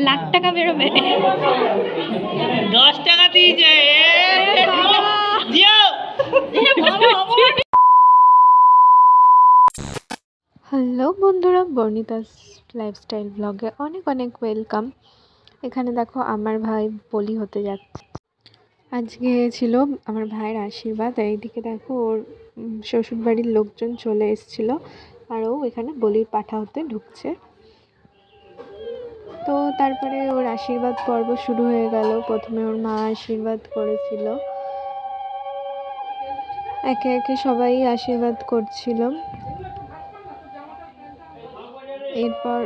লাখ টাকা বেরোবে। 10 টাকা দিয়ে যায়। হ্যালো বন্ধুরা, বর্ণিতাস লাইফস্টাইল ব্লগে অনেক অনেক ওয়েলকাম। এখানে দেখো আমার ভাই বলি হতে যাচ্ছে। আজকে ছিল আমার ভাইয়ের আশীর্বাদ। এইদিকে দেখো ওর শ্বশুরবাড়ির লোকজন চলে এসেছিলো আর ও এখানে বলির পাঠা হতে ঢুকছে। তো তারপরে ওর আশীর্বাদ পর্ব শুরু হয়ে গেল। প্রথমে ওর মা আশীর্বাদ করেছিল, একে একে সবাই আশীর্বাদ করছিল। এরপর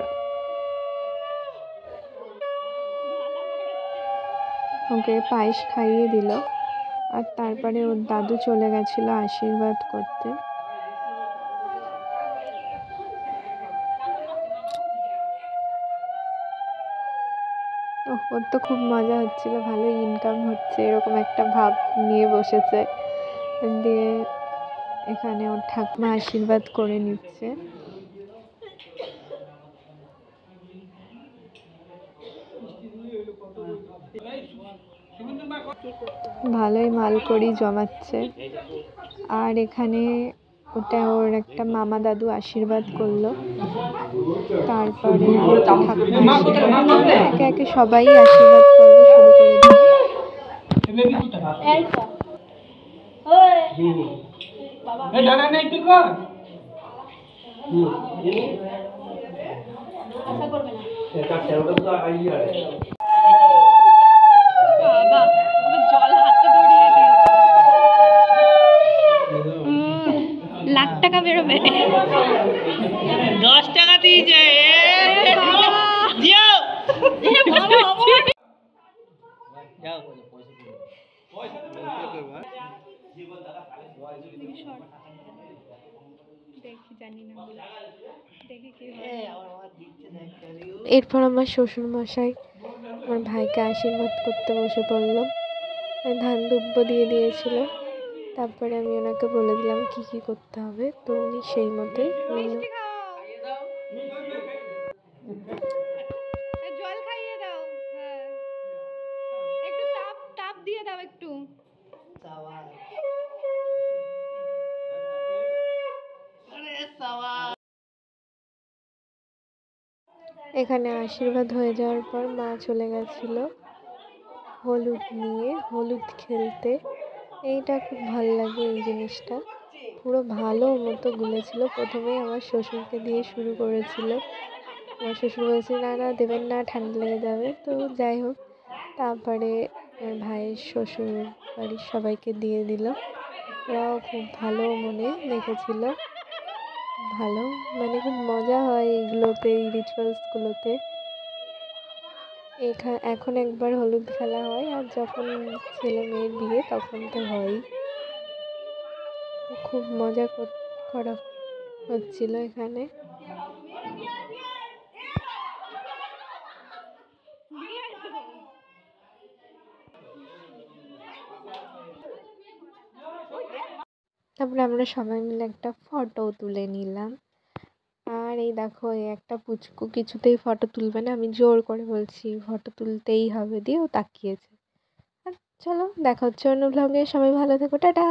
ওকে পায়েস খাইয়ে দিল আর তারপরে ওর দাদু চলে গেছিল আশীর্বাদ করতে। ওর তো খুব মজা হচ্ছিল, ভালো ইনকাম হচ্ছে এরকম একটা ভাব নিয়ে বসেছে। দিয়ে এখানে ওর ঠাকুমা আশীর্বাদ করে নিচ্ছে। ভালোই মালকড়ি জমাচ্ছে। আর এখানে ওটা ওর একটা মামা দাদু আশীর্বাদ করলো। তারপরে ঠাকুমা আশীর্বাদ করলো। একে একে সবাই আশীর্বাদ পর্ব শুরু করে দিল। লাখ টাকা বেরোবে। 10 টাকা দিয়ে যায়। এরপর আমার শ্বশুর মশাই আমার ভাইকে আশীর্বাদ করতে বসে পড়লো। ধান দুব্য দিয়ে দিয়েছিল। তারপরে আমি ওনাকে বলে দিলাম কি কি করতে হবে, তো উনি সেই মতোই নিল। জল খাইয়ে দাও, একটু তাপ দিয়ে দাও একটু। এখানে আশীর্বাদ হয়ে যাওয়ার পর মা চলে গেছিল হলুদ নিয়ে, হলুদ খেলতে। এইটা খুব ভালো লাগে, এই জিনিসটা পুরো ভালো মতো গুলেছিল। প্রথমেই আমার শ্বশুরকে দিয়ে শুরু করেছিল। আমার শ্বশুর বলছে না না দেবেন না, ঠান্ডা লেগে যাবে। তো যাই হোক, তারপরে আমার ভাইয়ের শ্বশুর বাড়ির সবাইকে দিয়ে দিল। ওরাও খুব ভালো মনে দেখেছিল। ভালো মানে খুব মজা হয় এইগুলোতে, এই রিচুয়ালসগুলোতে। এখন একবার হলুদ খেলা হয়, আর যখন ছেলে মেয়ের বিয়ে তখন তো হয়ই। খুব মজা করা হচ্ছিল এখানে। তারপরে আমরা সবাই মিলে একটা ফটো তুলে নিলাম। আর এই দেখো, এই একটা পুচকু কিছুতেই ফটো তুলবে না, আমি জোর করে বলছি ফটো তুলতেই হবে, দিয়ে ও তাকিয়েছে। চলো দেখা হচ্ছে অন্য ব্লগে, সবাই ভালো থেকো, টাটা।